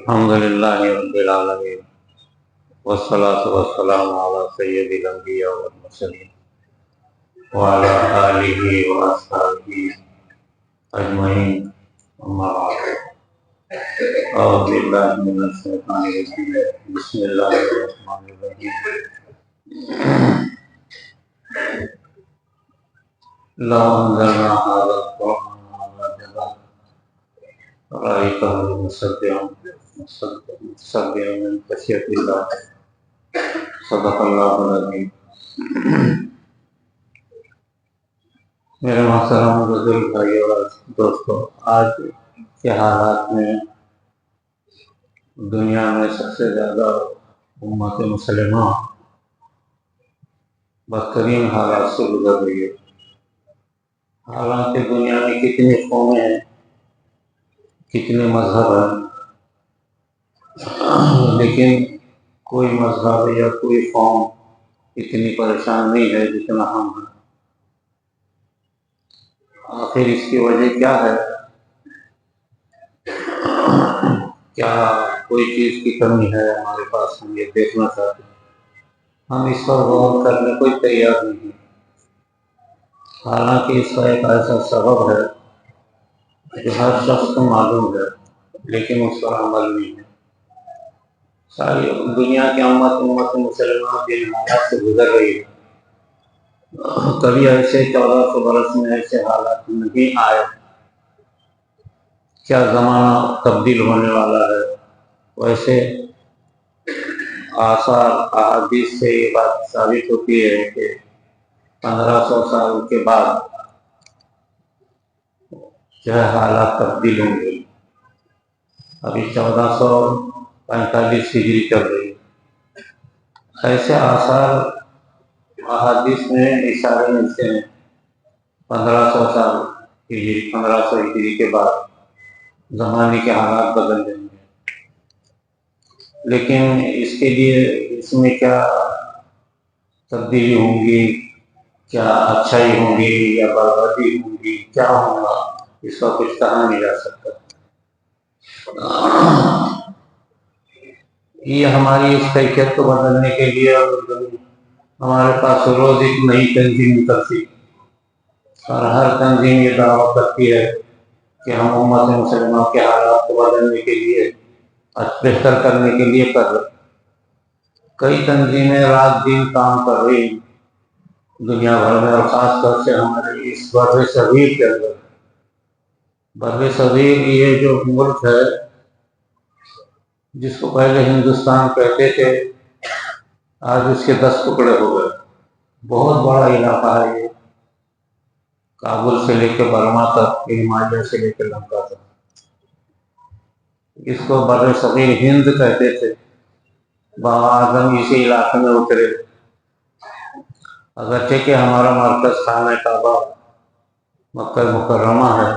الحمد لله رب العالمين والصلاة والسلام على سيد الأنبياء والمرسلين وعلى آله وأصحابه أجمعين أما بعد أعوذ بالله من الشيطان الرجيم بسم الله الرحمن الرحيم لو أنزلنا هذا القرآن على جبل رأيته مصدعا من خشية الله صدق اللہ العظیم۔ میرے محترم بزرگ بھائی اور دوستو، آج کے حالات میں دنیا میں سب سے زیادہ امت مسلمہ بدترین حالات سے گزر رہی ہے۔ حالانکہ دنیا میں کتنی قومیں ہیں، کتنے مذہب ہیں، لیکن کوئی مذہب یا کوئی قوم اتنی پریشان نہیں ہے جتنا ہم ہیں۔ آخر اس کی وجہ کیا ہے؟ کیا کوئی چیز کی کمی ہے ہمارے پاس؟ ہم یہ دیکھنا چاہتے ہیں، ہم اس پر غور کرنے کو تیار نہیں ہیں۔ حالانکہ اس کا ایک ایسا سبب ہے جو ہر شخص کو معلوم ہے، لیکن اس پر عمل نہیں ہے۔ ساری دنیا کی امت مسلمہ جن حالات سے گزر رہی ہے، کبھی ایسے 1400 برس میں ایسے حالات نہیں آئے۔ کیا زمانہ تبدیل ہونے والا ہے؟ ویسے آثار احادیث سے یہ بات ثابت ہوتی ہے کہ 1500 سال کے بعد جو ہے حالات تبدیل ہوں گے۔ ابھی 1445 ہجری چل رہی ہے۔ ایسے آثار احادیث میں اشارے ملتے ہیں 1500 سال ہجری 1500 ہجری کے بعد زمانے کے حالات بدل جائیں گے۔ لیکن اس کے لیے اس میں کیا تبدیلی ہوں گی، کیا اچھائی ہوں گی یا بربادی ہوں گی، کیا ہوگا، اس کا کچھ کہا نہیں جا سکتا۔ یہ ہماری اس کیفیت کو بدلنے کے لیے ہمارے پاس روز ایک نئی تنظیم نکلتی، اور ہر تنظیم یہ دعویٰ کرتی ہے کہ ہم امت مسلمہ کے حالات کو بدلنے کے لیے، بہتر کرنے کے لیے کر رہے۔ کئی تنظیمیں رات دن کام کر رہی دنیا بھر میں، اور خاص طور سے ہمارے اس بر صغیر کے اندر۔ بر صغیر یہ جو ملک ہے جس کو پہلے ہندوستان کہتے تھے، آج اس کے 10 ٹکڑے ہو گئے۔ بہت بڑا علاقہ ہے یہ، کابل سے لے کے برما تک، ہمالیہ سے لے کے لنکا تک۔ اس کو بر صغیر ہند کہتے تھے۔ بابا اعظم اسی علاقے میں اترے، اگرچہ کہ ہمارا مرکز خانہ کعبہ مکہ مکرمہ ہے،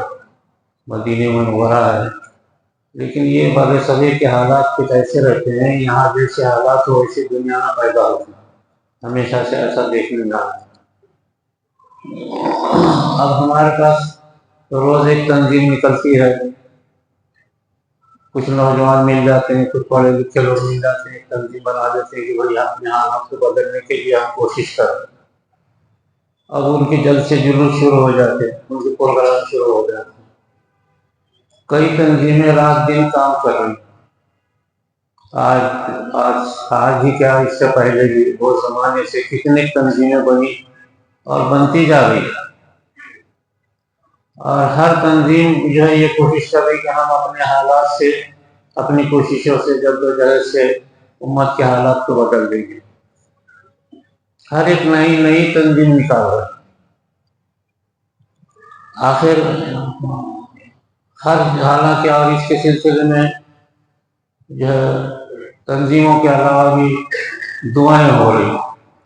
مدینہ منورہ ہے، لیکن یہ بر صغیر کے حالات کچھ ایسے رہتے ہیں، یہاں جیسے حالات ہو ایسی دنیا میں پیدا ہوتی ہے، ہمیشہ سے ایسا دیکھنے میں آتا ہے۔ اب ہمارے پاس روز ایک تنظیم نکلتی ہے، کچھ نوجوان مل جاتے ہیں، کچھ پڑھے لکھے لوگ مل جاتے ہیں، تنظیم بنا دیتے ہیں کہ بھائی اپنے حالات کو بدلنے کے لیے ہم کوشش کر رہے ہیں۔ اب ان کی جلد سے جلوس شروع ہو جاتے ہیں، ان کے پروگرام شروع ہو جاتے ہیں۔ کئی تنظیمیں رات دن کام کر رہی ہیں۔ آج ہی کیا، اس سے پہلے بھی بہت زمانے سے کتنے تنظیمیں بنی اور بنتی جا رہی ہے، اور ہر تنظیم جو ہے یہ کوشش کر رہی کہ ہم اپنے حالات سے، اپنی کوششوں سے، جدوجہد سے امت کے حالات کو بدل دیں گے۔ ہر ایک نئی تنظیم نکال رہا ہے۔ آخر حالانکہ اور اس کے سلسلے میں جو ہے تنظیموں کے علاوہ بھی دعائیں ہو رہی،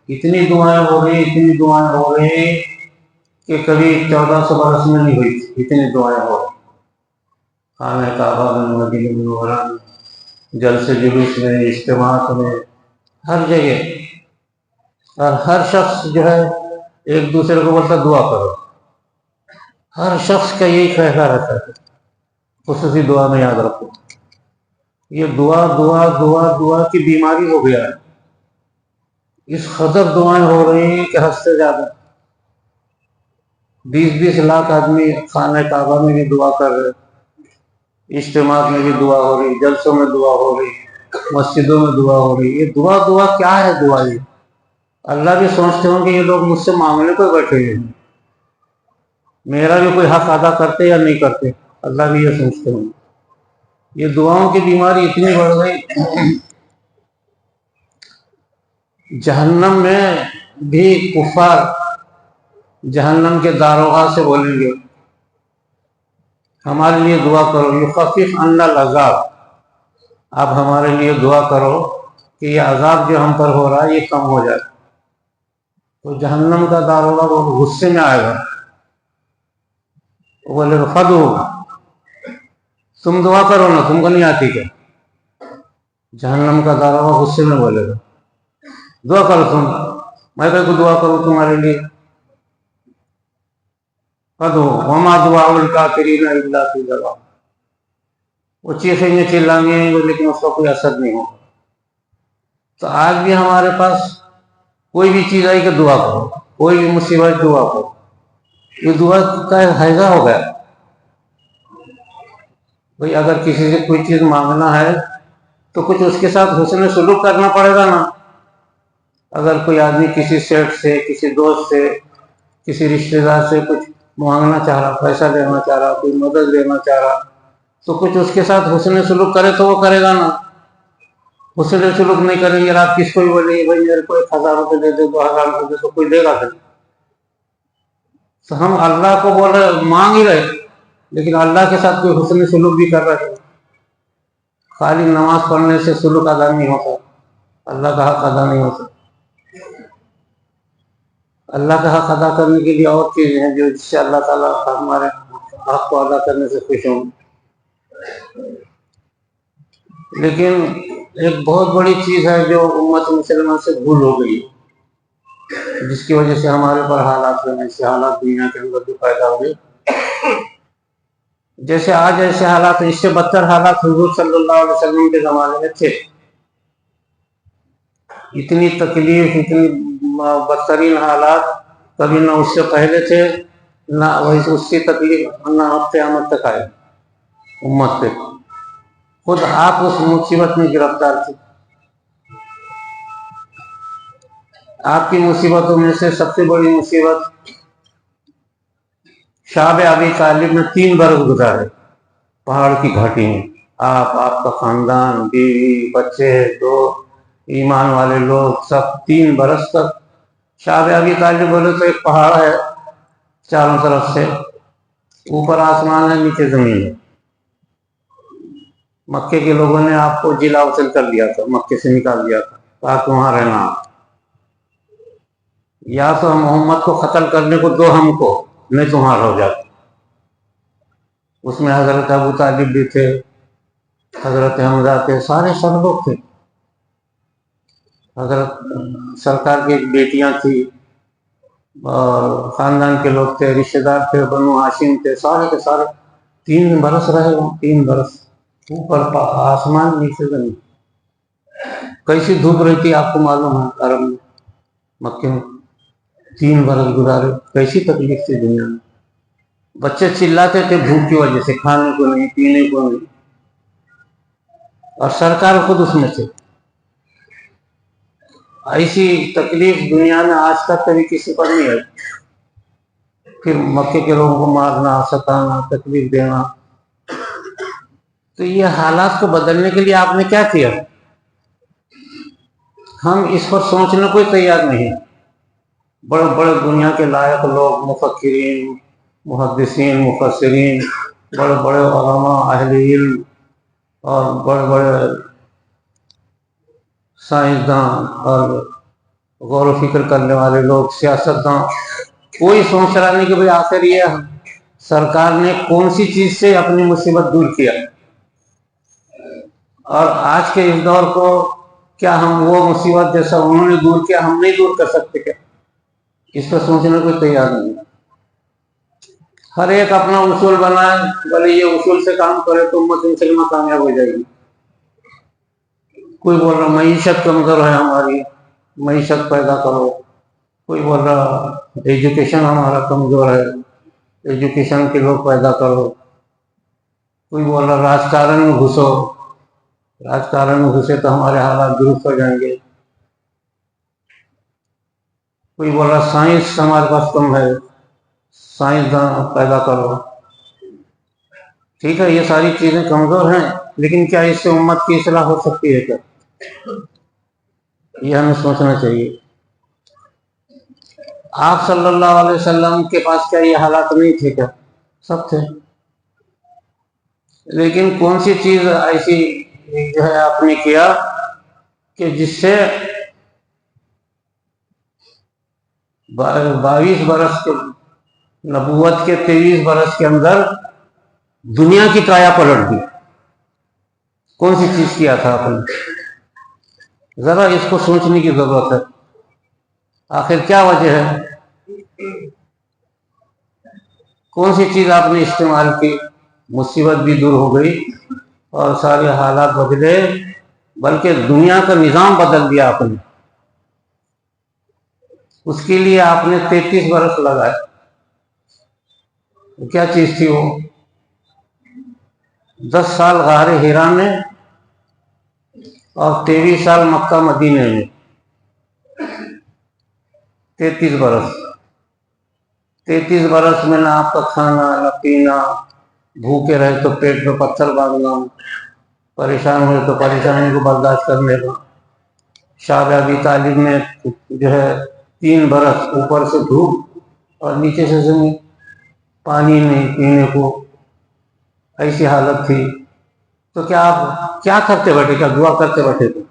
اتنی دعائیں ہو رہی کہ کبھی 1400 برس میں نہیں ہوئی، اتنی دعائیں ہو رہی۔ خانہ کعبہ میں، مدینہ منورہ میں، جلسے جلوس میں، اجتماعات میں، ہر جگہ، اور ہر شخص جو ہے ایک دوسرے کو بولتا دعا کرو۔ ہر شخص کا یہی فیصلہ رہتا ہے، خصوصی دعا میں یاد رکھو۔ یہ دعا دعا دعا دعا کی بیماری ہو گیا ہے. اس قدر دعائیں ہو رہی ہیں کہ حد سے زیادہ. 20-20 لاکھ آدمی خانہ کعبہ میں بھی دعا کر رہے, اجتماع میں بھی دعا ہو رہی, جلسوں میں دعا ہو رہی, مسجدوں میں دعا ہو رہی. یہ دعا دعا کیا ہے؟ دعا یہ اللہ بھی سوچتے ہوں کہ یہ لوگ مجھ سے مانگنے کو بیٹھے ہیں, میرا بھی کوئی حق ادا کرتے یا نہیں کرتے. اللہ بھی یہ سوچتے ہوں. یہ دعاؤں کی بیماری اتنی بڑھ گئی, جہنم میں بھی کفار جہنم کے داروغہ سے بولیں گے ہمارے لیے دعا کرو, یخفف عنا العذاب, آپ ہمارے لیے دعا کرو کہ یہ عذاب جو ہم پر ہو رہا ہے یہ کم ہو جائے. تو جہنم کا داروغہ وہ غصے میں آئے گا, وہ بولے گا فدو, تم دعا کرو نا, تم کو نہیں آتی کیا؟ جہنم کا داروغہ غصے میں بولے گا دعا کرو تم, میں کو دعا کروں تمہارے لیے. فدو وما دعاء الکافرین الا فی ضلال, وہ چیخیں گے چلائیں گے لیکن اس کا کوئی اثر نہیں ہوگا. تو آج بھی ہمارے پاس کوئی بھی چیز آئی کہ دعا کرو, کوئی بھی مصیبت دعا کرو, یہ دعا کا ہیضہ ہو گیا. بھئی اگر کسی سے کوئی چیز مانگنا ہے تو کچھ اس کے ساتھ حسن سلوک کرنا پڑے گا نا. اگر کوئی آدمی کسی سیٹ سے, کسی دوست سے, کسی رشتہ دار سے کچھ مانگنا چاہ رہا, پیسہ لینا چاہ رہا, کوئی مدد لینا چاہ رہا, تو کچھ اس کے ساتھ حسن سلوک کرے تو وہ کرے گا نا. حسن سلوک نہیں کریں گے, آپ کس کو بھی بولیں گے بھائی میرے کو 1000 روپے دے دے, 2000 روپے دے, تو کوئی دے گا پھر. تو ہم اللہ کو بول رہے, مانگ ہی رہے, لیکن اللہ کے ساتھ کوئی حسن سلوک بھی کر رہے. خالی نماز پڑھنے سے سلوک ادا نہیں ہوتا, اللہ کا حق ادا نہیں ہوتا. اللہ کا حق ادا کرنے کے لیے اور چیزیں ہیں جو جس سے اللہ تعالیٰ ہمارے حق کو ادا کرنے سے خوش ہوں. لیکن ایک بہت بڑی چیز ہے جو امت مسلمہ سے بھول ہو گئی, جس کی وجہ سے ہمارے پر حالات میں ایسے حالات دنیا کے اندر جو پیدا ہوئے. جیسے آج ایسے حالات, اس سے بدتر حالات حضور صلی اللہ علیہ وسلم کے زمانے میں تھے. اتنی تکلیف, اتنی بدترین حالات کبھی نہ اس سے پہلے تھے, نہ اس کی تکلیف نہ اب قیامت تک آئے امت پہ. خود آپ اس مصیبت میں گرفتار تھے. آپ کی مصیبتوں میں سے سب سے بڑی مصیبت شعب ابی طالب نے 3 برس گزارے پہاڑ کی گھاٹی میں. آپ کا خاندان, بیوی, بچے, دو ایمان والے لوگ, سب 3 برس تک. شعب ابی طالب بولے تو ایک پہاڑ ہے چاروں طرف سے, اوپر آسمان ہے, نیچے زمین ہے. مکے کے لوگوں نے آپ کو جلا وصل کر دیا تھا, مکے سے نکال دیا تھا, تاکہ وہاں رہنا. یا تو محمد کو قتل کرنے کو دو ہم کو, نہیں تمہارا ہو جاتا. اس میں حضرت ابو طالب بھی تھے, حضرت حمزہ تھے, سارے سب لوگ تھے. حضرت سرکار کی بیٹیاں تھیں اور خاندان کے لوگ تھے, رشتہ دار تھے, بنو ہاشم تھے, سارے کے سارے. 3 برس رہے وہ, 3 برس, اوپر آسمان نیچے زمین. کیسی دھوپ رہتی آپ کو معلوم ہے عرب میں, مکے میں 3 برس گزارے. کیسی تکلیف تھی دنیا میں. بچے چلاتے تھے بھوک کی وجہ سے, کھانے کو نہیں, پینے کو نہیں, اور سرکار خود اس میں تھے. ایسی تکلیف دنیا میں آج تک کبھی کسی پر نہیں آئی. پھر مکے کے لوگوں کو مارنا, ستانا, تکلیف دینا. تو یہ حالات کو بدلنے کے لیے آپ نے کیا کیا؟ ہم اس پر سوچنے کو تیار نہیں. بڑے بڑے دنیا کے لائق لوگ, مفکرین, محدثین, مفسرین, بڑے بڑے علماء, اہل علم, اور بڑے بڑے سائنسدان اور غور و فکر کرنے والے لوگ, سیاستدان, کوئی سوچ رہا نہیں کہ بھئی آخر یہ سرکار نے کون سی چیز سے اپنی مصیبت دور کیا. اور آج کے اس دور کو کیا ہم وہ مصیبت جیسا انہوں نے دور کیا ہم نہیں دور کر سکتے کیا؟ اس پر سوچنے کو تیار نہیں. ہر ایک اپنا اصول بنائے, بھلے یہ اصول سے کام کرے تو امت مسلمہ کامیاب ہو جائے گی. کوئی بول رہا معیشت کمزور ہے ہماری، معیشت پیدا کرو، کوئی بول رہا ایجوکیشن ہمارا کمزور ہے، ایجوکیشن کے لوگ پیدا کرو، کوئی بول رہا راجکارن میں گھسو، راجکارن میں گھسے تو ہمارے حالات درست ہو جائیں گے، کوئی بول رہا سائنس ہمارے پاس کم ہے، سائنسدان پیدا کرو۔ ٹھیک ہے، یہ ساری چیزیں کمزور ہیں، لیکن کیا اس سے امت کی اصلاح ہو سکتی ہے کیا؟ یہ ہمیں سوچنا چاہیے۔ آپ صلی اللہ علیہ وسلم کے پاس کیا یہ حالات نہیں تھے کیا؟ سب تھے، لیکن کون سی چیز ایسی جو ہے آپ نے کیا کہ جس سے 22 برس کے نبوت کے 23 برس کے اندر دنیا کی کایا پلٹ دی؟ کون سی چیز کیا تھا آپ نے؟ ذرا اس کو سوچنے کی ضرورت ہے۔ آخر کیا وجہ ہے؟ کون سی چیز آپ نے استعمال کی؟ مصیبت بھی دور ہو گئی اور سارے حالات بدلے، بلکہ دنیا کا نظام بدل دیا آپ نے۔ اس کے لیے آپ نے 33 برس لگائے۔ کیا چیز تھی وہ؟ 10 سال غار حرا میں اور 23 سال مکہ مدینے میں، 33 برس۔ 33 برس میں نہ آپ کا کھانا نہ پینا، بھوکے رہے تو پیٹ میں پتھر باندھنا، پریشان ہوئے تو پریشانی کو برداشت کرنے کا۔ شاہ ابی طالب میں جو ہے 3 برس اوپر سے دھوپ اور نیچے سے زمین، پانی نہیں پینے کو، ایسی حالت تھی۔ تو کیا آپ کیا کرتے بیٹھے؟ کیا دعا کرتے بیٹھے تھے؟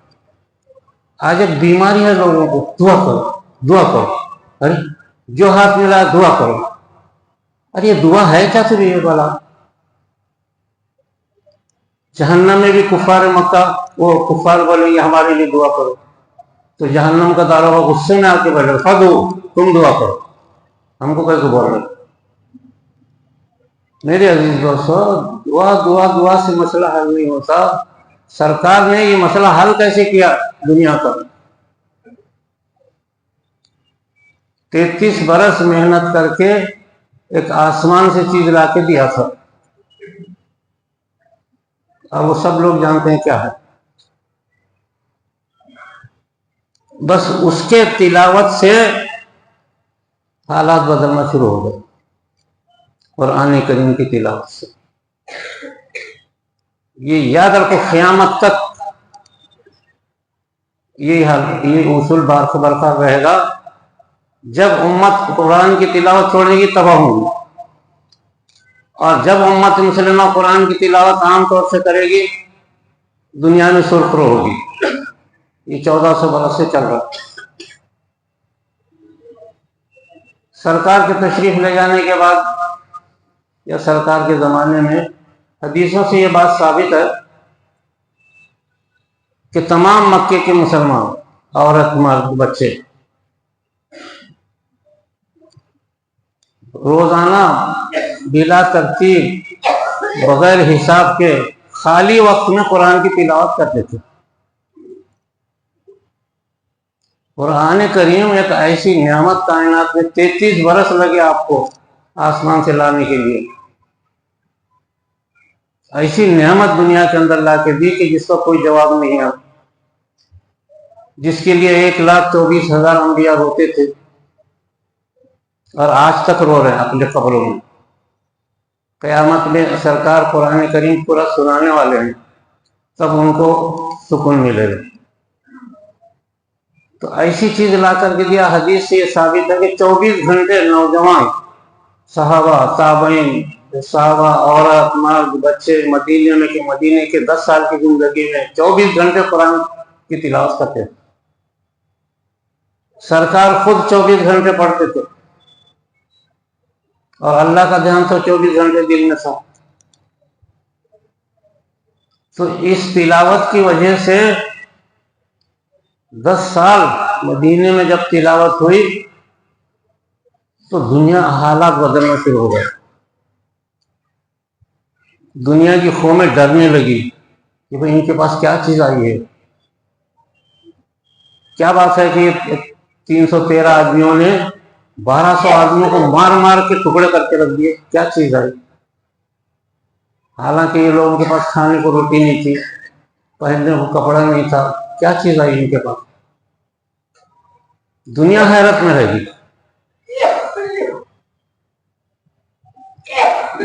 آج ایک بیماری ہے لوگوں کو، دعا کرو دعا کرو، ارے جو ہاتھ ملا دعا کرو، ارے یہ دعا ہے کیا پھر؟ یہ بلا جہنم میں بھی کفار مکہ، وہ کفار بولیں گے ہمارے لیے دعا کرو، تو جہنم کا داروغہ غصے میں آ کے بیٹھے، فدو تم دعا کرو، ہم کو کیسے بول رہے؟ میرے عزیز دوستو، دعا دعا دعا سے مسئلہ حل نہیں ہوتا۔ سرکار نے یہ مسئلہ حل کیسے کیا دنیا کا؟ 33 برس محنت کر کے ایک آسمان سے چیز لا کے دیا تھا، اور وہ سب لوگ جانتے ہیں کیا ہے۔ بس اس کے تلاوت سے حالات بدلنا شروع ہو گئے، قرآن کریم کی تلاوت سے۔ یہ یاد رکھو، قیامت تک یہ اصول برقرار رہے گا۔ جب امت قرآن کی تلاوت چھوڑے گی تباہ ہوگی، اور جب امت مسلمہ قرآن کی تلاوت عام طور سے کرے گی دنیا میں سرخرو ہوگی۔ یہ 1400 برس سے چل رہا۔ سرکار کے تشریف لے جانے کے بعد یا سرکار کے زمانے میں حدیثوں سے یہ بات ثابت ہے کہ تمام مکے کے مسلمان، عورت مرد بچے، روزانہ بلا ترتیب بغیر حساب کے خالی وقت میں قرآن کی تلاوت کرتے تھے۔ قرآن کریم ایک ایسی نعمت کائنات میں 33 برس لگے آپ کو آسمان سے لانے کے لیے، ایسی نعمت دنیا کے اندر لا کے دی کہ جس کا کوئی جواب نہیں ہے، جس کے لیے 1,24,000 انبیاء روتے تھے اور آج تک رو رہے ہیں اپنے قبروں میں۔ قیامت میں سرکار قرآن کریم پورا سنانے والے ہیں، تب ان کو سکون ملے گا۔ تو ایسی چیز لا کر کے دیا۔ حدیث سے یہ ثابت ہے کہ 24 گھنٹے نوجوان، صحابہ، تابعین، صحابہ، عورت مرد بچے مدینے کے 10 سال کی زندگی میں 24 گھنٹے قرآن کی تلاوت کرتے تھے۔ سرکار خود 24 گھنٹے پڑھتے تھے، اور اللہ کا دھیان تو 24 گھنٹے دل میں تھا۔ تو اس تلاوت کی وجہ سے 10 سال مدینے میں جب تلاوت ہوئی تو دنیا حالات بدلنا شروع ہو گئے۔ دنیا کی قومیں ڈرنے لگی کہ بھئی ان کے پاس کیا چیز آئی ہے، کیا بات ہے کہ 313 آدمیوں نے 1200 آدمیوں کو مار مار کے ٹکڑے کر کے رکھ دیے؟ کیا چیز ہے؟ حالانکہ یہ لوگوں کے پاس کھانے کو روٹی نہیں تھی، پہننے کو کپڑا نہیں تھا، کیا چیز آئی ان کے پاس؟ دنیا حیرت میں رہ گئی۔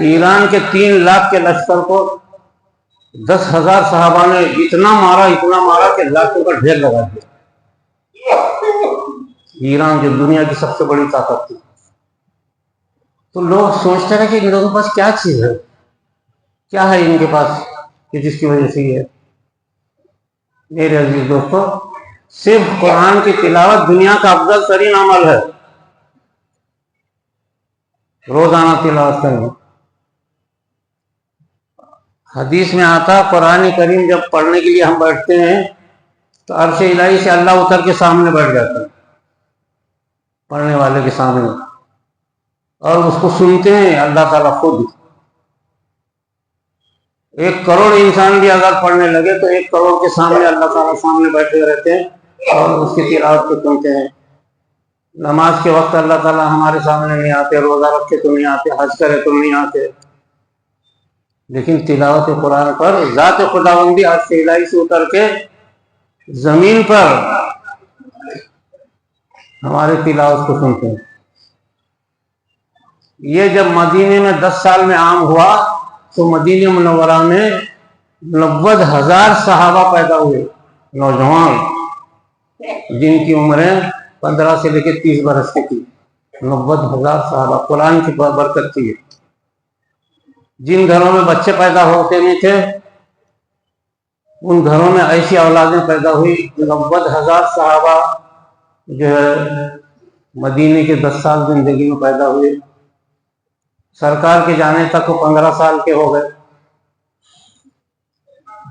ایران کے 3 لاکھ کے لشکر کو 10,000 صحابہ نے اتنا مارا کہ لاکھوں کا ڈھیر لگا دیا۔ ایران جو دنیا کی سب سے بڑی طاقت تھی، تو لوگ سوچتے رہے کہ ان لوگوں کے پاس کیا چیز ہے، کیا ہے ان کے پاس کہ جس کی وجہ سے یہ ہے۔ میرے عزیز دوستو، صرف قرآن کی تلاوت دنیا کا افضل ترین عمل ہے۔ روزانہ تلاوت کرنا۔ حدیث میں آتا، قرآن کریم جب پڑھنے کے لیے ہم بیٹھتے ہیں تو عرش الہی سے اللہ اتر کے سامنے بیٹھ جاتا ہے، پڑھنے والے کے سامنے، اور اس کو سنتے ہیں اللہ تعالیٰ خود۔ 1 کروڑ انسان بھی اگر پڑھنے لگے تو 1 کروڑ کے سامنے اللہ تعالیٰ سامنے بیٹھے رہتے ہیں اور اس کی تلاوت کو سنتے ہیں۔ نماز کے وقت اللہ تعالیٰ ہمارے سامنے نہیں آتے، روزہ رکھے تو نہیں آتے، حج کرے تو نہیں آتے، لیکن تلاوت قرآن پر ذات خداوندی عرش الہی سے اتر کے زمین پر ہمارے تلاوت کو سنتے ہیں۔ یہ جب مدینے میں 10 سال میں عام ہوا تو مدینہ منورہ میں 90,000 صحابہ پیدا ہوئے، نوجوان جن کی عمریں 15 سے لے کے 30 برس کی تھی۔ 90,000 صحابہ، قرآن کی برکت تھی۔ جن گھروں میں بچے پیدا ہوتے نہیں تھے ان گھروں میں ایسی اولادیں پیدا ہوئی۔ 90,000 صحابہ جو ہے مدینے کے 10 سال زندگی میں پیدا ہوئے۔ سرکار کے جانے تک وہ 15 سال کے ہو گئے،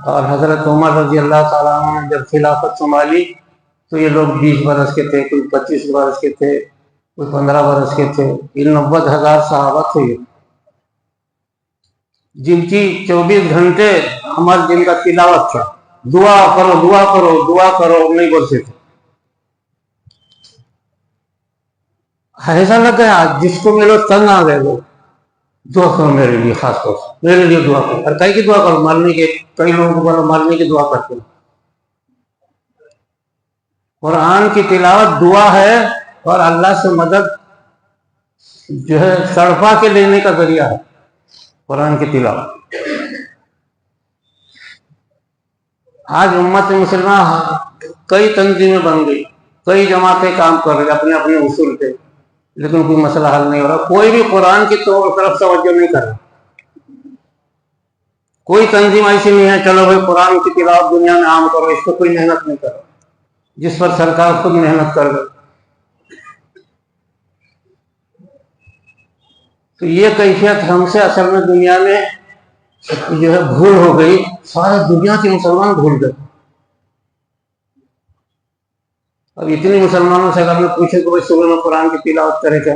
اور حضرت عمر رضی اللہ تعالیٰ عنہ نے جب خلافت سنبھالی تو یہ لوگ 20 برس کے تھے، کوئی 25 برس کے تھے، کوئی 15 برس کے تھے۔ یہ 90,000 صحابہ تھے جن کی 24 گھنٹے عمل جن کا تلاوت تھا۔ دعا کرو دعا کرو دعا کرو نہیں بولتے تھے۔ ایسا لگا آج جس کو میرے تنگ آ گئے، وہ دعا کرو میرے لیے، خاص طور سے میرے لیے دعا کرو۔ اور کئی کی دعا کرو؟ مرنے کے، کئی لوگوں کو بولو مرنے کی دعا کرتے ہیں۔ قرآن کی تلاوت دعا ہے اور اللہ سے مدد جو ہے تڑپا کے لینے کا ذریعہ ہے قرآن کی تلاوت۔ آج امت مسلمہ کئی تنظیمیں بن گئی، کئی جماعتیں کام کر رہی اپنے اپنے اصول پہ، لیکن کوئی مسئلہ حل نہیں ہو رہا۔ کوئی بھی قرآن کی طرف توجہ نہیں کر رہا۔ کوئی تنظیم ایسی نہیں ہے چلو بھائی قرآن کی تلاوت دنیا میں عام کرو، اس پہ کوئی محنت نہیں کر رہا، جس پر سرکار خود محنت کر رہی۔ تو یہ کیفیت ہم سے اصل میں دنیا میں جو ہے بھول ہو گئی، سارے دنیا کے مسلمان بھول گئے۔ اب اتنی مسلمانوں سے اگر میں پوچھے کہ بھائی صبح میں قرآن کی تلاوت کرے کیا،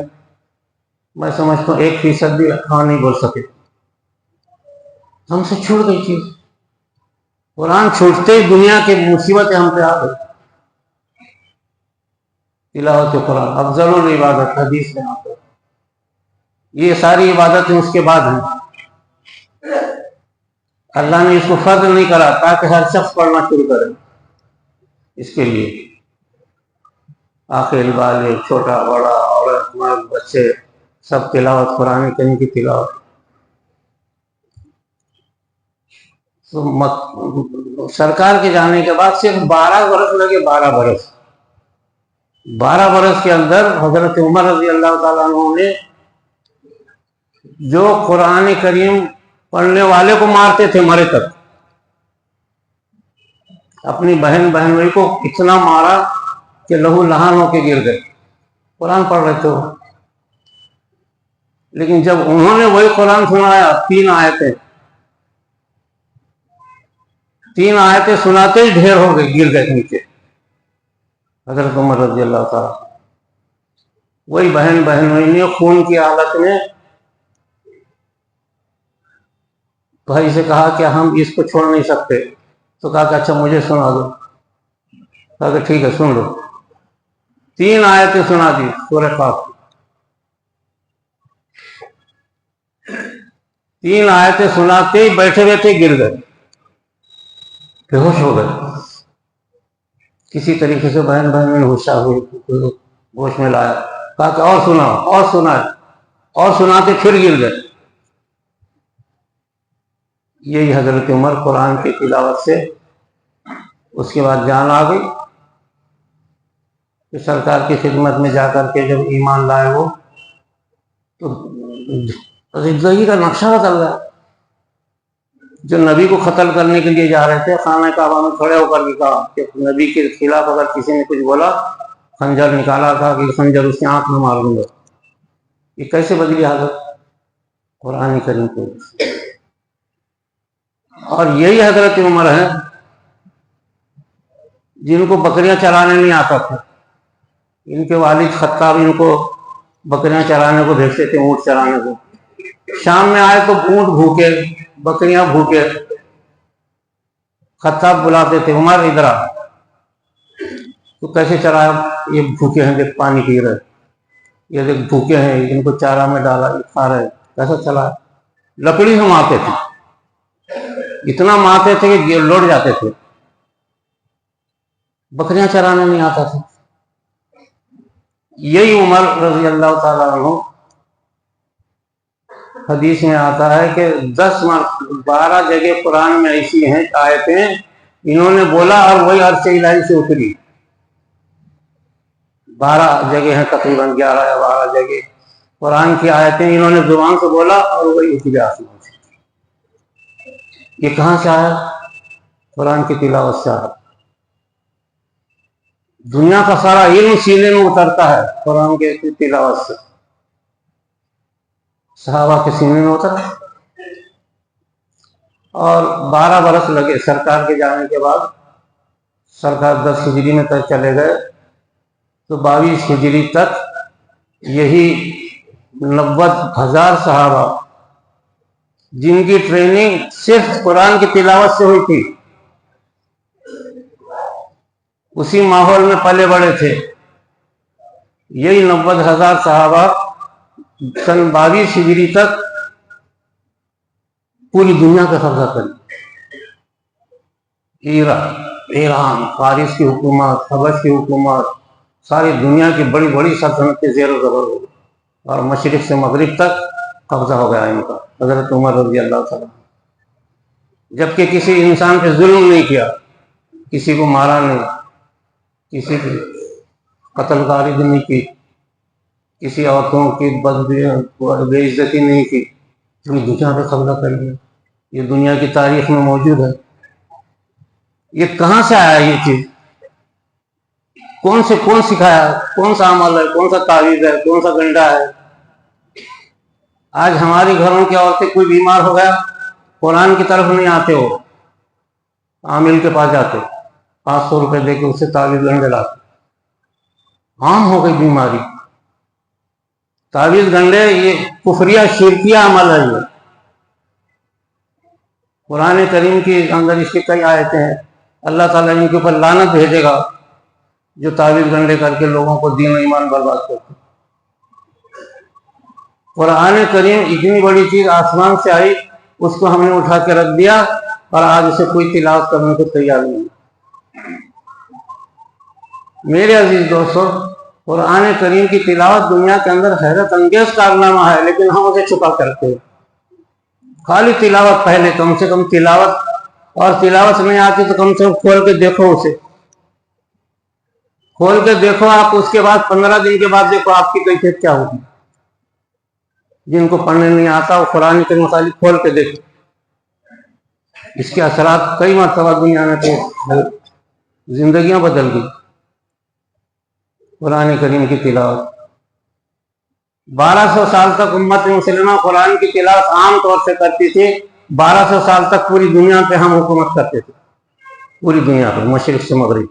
میں سمجھتا ہوں 1% بھی ہاں نہیں بول سکے۔ ہم سے چھوٹ گئی چیز، قرآن چھوٹتے ہی دنیا کے مصیبتیں ہم پہ آ گئی۔ تلاوت قرآن افضل العبادت، حدیث میں آتا ہے۔ یہ ساری عبادتیں اس کے بعد ہیں۔ اللہ نے اس کو فرض نہیں کرا تاکہ ہر شخص پڑھنا شروع کرے۔ اس کے لیے عاقل بالغ، چھوٹا بڑا، عورت مرد بچے سب تلاوت قرآن کریم کی تلاوت۔ تو سرکار کے جانے کے بعد صرف 12 برس لگے، 12 برس کے اندر حضرت عمر رضی اللہ تعالیٰ عنہ نے جو قرآن کریم پڑھنے والے کو مارتے تھے مرے تک، اپنی بہنوئی کو اتنا مارا کہ لہو لہان ہو کے گر گئے، قرآن پڑھ رہے تھے وہ۔ لیکن جب انہوں نے وہی قرآن سنایا، 3 آیتیں سناتے ہی ڈھیر ہو گئے، گر گئے نیچے حضرت عمر رضی اللہ تعالیٰ۔ وہی بہنوئی نے خون کی حالت میں بھائی سے کہا کہ ہم اس کو چھوڑ نہیں سکتے، تو کہا کہ اچھا مجھے سنا دو۔ کہا کہ ٹھیک ہے سن لو. 3 آیتیں سنا دی سورہ قاف. 3 آیتیں سناتے ہی بیٹھے بیٹھے گر گئے, بے ہوش ہو گئے. کسی طریقے سے بہن میں ہوشیار ہوئے, ہوش میں لایا. کہا کہ اور سناؤ, اور سنائے, اور سناتے پھر گر گئے. یہی حضرت عمر قرآن کی تلاوت سے اس کے بعد جان آ گئی کہ سرکار کی خدمت میں جا کر کے جب ایمان لائے وہ تو زندگی کا نقشہ بدل گیا. جو نبی کو قتل کرنے کے لیے جا رہے تھے, خانہ کعبہ میں کھڑے ہو کر کے کہا کہ نبی کے خلاف اگر کسی نے کچھ بولا, خنجر نکالا تھا کہ خنجر اس کی آنکھ میں مار دوں گا. یہ کیسے بدلی حالت؟ قرآن کریم کو. اور یہی حضرت عمر ہیں جن کو بکریاں چرانے نہیں آتا تھا. ان کے والد خطاب ان کو بکریاں چرانے کو بھیجتے تھے, اونٹ چرانے کو. شام میں آئے تو اونٹ بھوکے, بکریاں بھوکے. خطاب بلاتے تھے, عمر ادھر آ. تو کیسے چرایا؟ یہ بھوکے ہیں, دیکھ پانی پی رہے, یہ دیکھ بھوکے ہیں, ان کو چارہ میں ڈالا, یہ کھا رہے. کیسا چلا؟ لکڑی سے مارتے تھے, اتنا مارتے تھے کہ لوٹ جاتے تھے. بکریاں چرانے نہیں آتا تھا. یہی عمر رضی اللہ تعالیٰ عنہ, حدیث میں آتا ہے کہ 12 جگہ قرآن میں ایسی ہیں آیتیں انہوں نے بولا اور وہی عرش الہی سے اتری. 12 جگہ ہیں, تقریباً 11 یا 12 جگہ قرآن کی آیتیں انہوں نے زبان سے بولا اور وہی اتری آسمان سے. یہ کہاں سے آیا؟ قرآن کی تلاوت سے آیا. دنیا کا سارا علم سینے میں اترتا ہے قرآن کے تلاوت سے. صحابہ کے سینے میں اترا, اور 12 برس لگے سرکار کے جانے کے بعد. سرکار 10 ہجری میں تک چلے گئے تو 22 ہجری تک یہی 90,000 صحابہ جن کی ٹریننگ صرف قرآن کی تلاوت سے ہوئی تھی, اسی ماحول میں پلے بڑے تھے. یہی 90,000 صحابہ سن 22 ہجری تک پوری دنیا کا قبضہ کر لیا. ایران, فارس کی حکومت, حبش کی حکومت, ساری دنیا کی بڑی بڑی سلطنت کے زیر و زبر ہو گئی, اور مشرق سے مغرب تک قبضہ ہو گیا ان کا. حضرت عمر رضی اللہ تعالیٰ, جبکہ کسی انسان پہ ظلم نہیں کیا, کسی کو مارا نہیں, کسی کی قتل کاری نہیں کی, کسی عورتوں کی بے عزتی نہیں کی, پوری دنیا پہ قبضہ کر لیا. یہ دنیا کی تاریخ میں موجود ہے. یہ کہاں سے آیا یہ چیز؟ کون سکھایا؟ کون سا عمل ہے, کون سا تعویذ ہے, کون سا گنڈا ہے؟ آج ہماری گھروں کی عورتیں کوئی بیمار ہو گیا, قرآن کی طرف نہیں آتے, ہو عامل کے پاس جاتے, 500 روپے دے کے اسے تعویذ گنڈے لاتے. عام ہو گئی بیماری. تعویذ گنڈے یہ کفریہ شرکیہ عمل ہے. یہ قرآن کریم کے اندر اس کی کئی آیتیں ہیں. اللہ تعالیٰ ان کے اوپر لعنت بھیجے گا جو تعویذ گنڈے کر کے لوگوں کو دین و ایمان برباد کرتے. قرآن کریم اتنی بڑی چیز آسمان سے آئی, اس کو ہم نے اٹھا کے رکھ دیا اور آج اسے کوئی تلاوت کرنے کو تیار نہیں. میرے عزیز دوستو, قرآن کریم کی تلاوت دنیا کے اندر حیرت انگیز کارنامہ ہے, لیکن ہم اسے چھپا کرتے ہیں. خالی تلاوت, پہلے کم سے کم تلاوت, اور تلاوت نہیں آتی تو کم سے کم کھول کے دیکھو, اسے کھول کے دیکھو آپ. اس کے بعد 15 دن کے بعد دیکھو آپ کی کیفیت کیا ہوگی. جن کو پڑھنے نہیں آتا وہ قرآن کریم خالی کھول کے دیکھو, اس کے اثرات کئی مرتبہ دنیا میں تو زندگیاں بدل گئی. قرآن کریم کی تلاوت 1200 سال تک امت مسلمہ قرآن کی تلاوت عام طور سے کرتی تھی. 1200 سال تک پوری دنیا پہ ہم حکومت کرتے تھے, پوری دنیا پہ مشرق سے مغرب.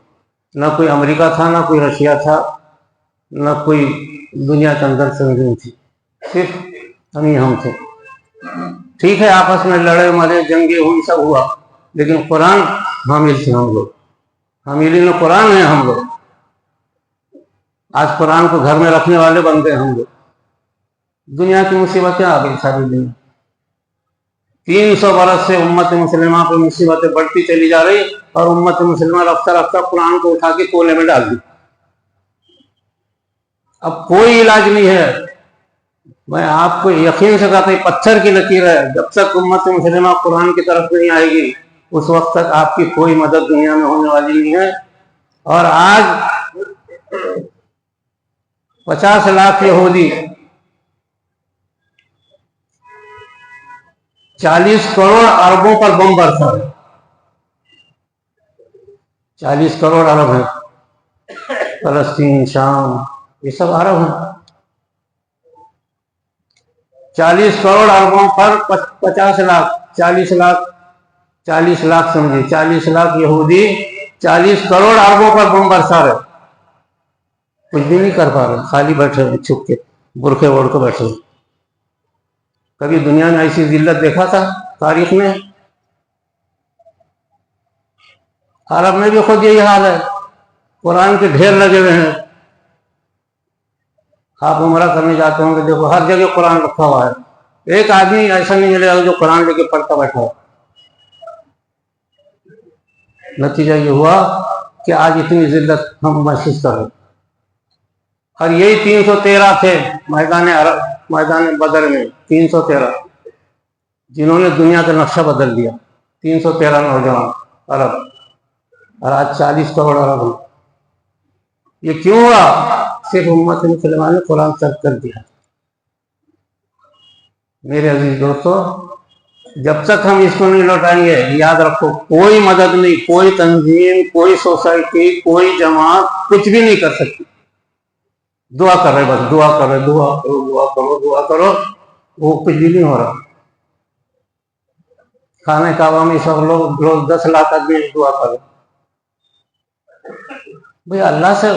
نہ کوئی امریکہ تھا, نہ کوئی رشیا تھا, نہ کوئی دنیا کے اندر تنظیم تھی, صرف ہم تھے. ٹھیک ہے آپس میں لڑے مرے, جنگیں ہوئی, سب ہوا, لیکن قرآن حامل تھے ہم لوگ. حاملین قرآن ہیں ہم لوگ. آج قرآن کو گھر میں رکھنے والے بن گئے ہم لوگ. دنیا کی مصیبتیں آ گئی ساری دنیا. 300 برس سے امت مسلمہ پہ مصیبتیں بڑھتی چلی جا رہی اور امت مسلمہ رفتہ رفتہ قرآن کو اٹھا کے کولے میں ڈال دی. اب کوئی علاج نہیں ہے. میں آپ کو یقین سے کہتا ہوں پتھر کی لکیر ہے. جب تک امت مسلمہ قرآن کی طرف نہیں آئے گی اس وقت تک آپ کی کوئی مدد دنیا میں ہونے والی نہیں ہے. اور آج 50 لاکھ یہودی 40 کروڑ عربوں پر بم برسا ہے. 40 کروڑ عرب ہیں. فلسطین، شام، یہ سب عرب ہیں. 40 کروڑ عربوں پر 50 لاکھ 40 لاکھ سمجھے 40 لاکھ یہودی 40 کروڑ عربوں پر بم برسا رہے. کچھ بھی نہیں کر پا رہے، خالی بیٹھے چھپ کے برقعے اوڑھ کے بیٹھے. کبھی دنیا میں ایسی ذلت دیکھا تھا تاریخ میں؟ عرب میں بھی خود یہی حال ہے. قرآن کے ڈھیر لگے ہوئے ہیں. آپ عمرہ کرنے جاتے ہوں گے دیکھو ہر جگہ قرآن رکھا ہوا ہے. ایک آدمی ایسا نہیں ملے گا جو قرآن لے کے پڑھتا بیٹھا ہو. نتیجہ یہ ہوا کہ آج اتنی ذلت ہم محسوس کر رہے. اور یہی 313 تھے میدان بدر میں. 313 جنہوں نے دنیا کا نقشہ بدل دیا. 313 نوجوان عرب. اور آج 40 کروڑ عرب ہیں. یہ کیوں ہوا؟ صرف امت مسلمہ نے قرآن ترک کر دیا. میرے عزیز دوستو، جب تک ہم اس کو نہیں لوٹائیں گے یاد رکھو کوئی مدد نہیں، کوئی تنظیم، کوئی سوسائٹی، کوئی جماعت کچھ بھی نہیں کر سکتی. دعا کر رہے، بس دعا کر رہے، دعا کرو دعا کرو دعا کرو، وہ کچھ بھی نہیں ہو رہا. خانہ کعبہ میں سب لوگ روز 10 لاکھ آدمی دعا کرو. بھئی اللہ سے،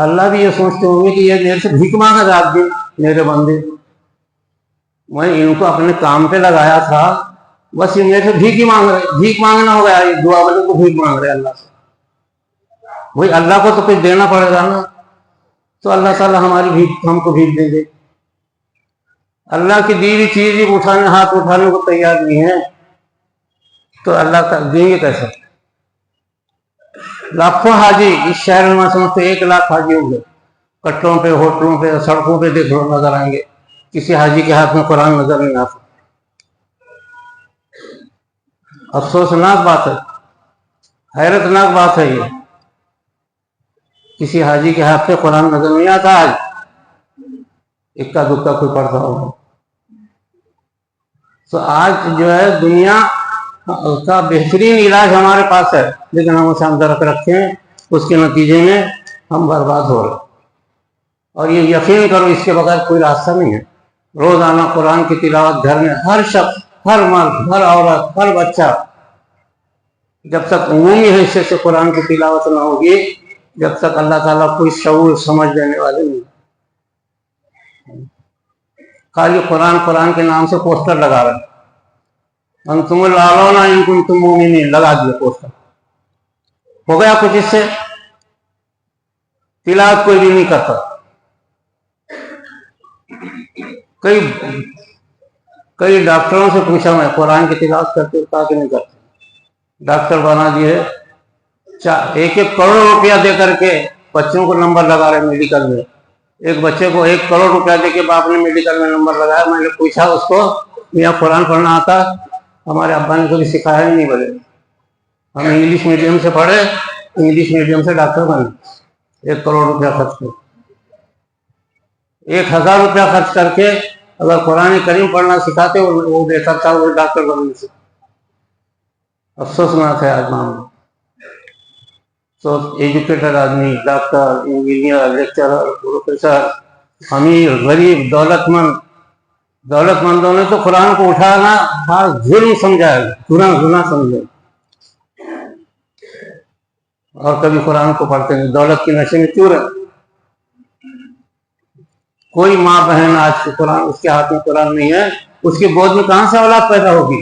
اللہ بھی یہ سوچتے ہوں گے کہ یہ میرے سے بھیک مانگا تھا آدمی، میرے بندے، میں ان کو اپنے کام پہ لگایا تھا، بس یہ میرے سے بھیک ہی مانگ رہے. بھیک مانگنا ہو گیا، یہ دعا والے کو بھیک مانگ رہے اللہ سے. بھئی اللہ کو تو کچھ دینا پڑے گا نا، تو اللہ تعالیٰ ہماری بھیک ہم کو بھیک دیں گے. اللہ کی دی ہوئی چیز ہی ہاتھ اٹھانے کو تیار نہیں ہے تو اللہ کا دیں گے کیسے؟ لاکھوں حاجی اس شہر میں سمجھتے 1 لاکھ حاجی ہوں گے. کٹوں پہ، ہوٹلوں پہ، سڑکوں پہ دیکھ لو نظر آئیں گے. کسی حاجی کے ہاتھ میں قرآن نظر نہیں آتا. افسوسناک بات ہے، حیرت ناک بات ہے. یہ کسی حاجی کے ہاتھ سے قرآن نظر نہیں آتا. آج اکا دکا کوئی پڑھتا ہوگا. تو آج جو ہے دنیا کا بہترین علاج ہمارے پاس ہے، لیکن ہم اسے اندر رکھے ہیں. اس کے نتیجے میں ہم برباد ہو رہے. اور یہ یقین کرو اس کے بغیر کوئی راستہ نہیں ہے. روزانہ قرآن کی تلاوت گھر میں ہر شخص، ہر مرد، ہر عورت، ہر بچہ، جب تک عمومی حیثیت سے قرآن کی تلاوت نہ ہوگی، جب تک اللہ تعالیٰ کوئی شعور سمجھ دینے والے نہیں. خالی قرآن کے نام سے پوسٹر لگا رہے. انتم الاعلون ان کنتم مؤمنین لگا دیا پوسٹر. ہو گیا کچھ اس سے؟ تلاوت کوئی بھی نہیں کرتا. کئی ڈاکٹروں سے پوچھا میں قرآن کی تلاوت کرتے کہا کہ نہیں کرتے. ڈاکٹر بنا دیے 1 کروڑ روپیہ دے کر کے بچوں کو نمبر لگا رہے میڈیکل میں. ایک بچے کو 1 کروڑ روپیہ دے کے باپ نے میڈیکل میں نمبر لگایا. میں نے پوچھا اس کو یہاں قرآن پڑھنا آتا؟ ہمارے ابا نے کبھی سکھایا ہی نہیں. بولے ہم انگلش میڈیم سے پڑھے، انگلش میڈیم سے ڈاکٹر بنے. 1 کروڑ روپیہ خرچ کر، 1000 روپیہ خرچ کر کے اگر قرآن کریم پڑھنا سکھاتے وہ بہتر تھا وہ ڈاکٹر بننے سے. افسوسناک ہے آج معاملہ. تو ایجوکیٹڈ آدمی، ڈاکٹر، انجینئر، لیکچرر، پروفیسر، امیر، غریب، دولت مندوں نے تو قرآن کو اٹھانا ظلم سمجھا ہے، گناہ سمجھا. اور کبھی قرآن کو پڑھتے نہیں، دولت کے نشے میں چور ہے. کوئی ماں بہن آج کے قرآن اس کے ہاتھ میں قرآن نہیں ہے، اس کی گود میں کہاں سے اولاد پیدا ہوگی؟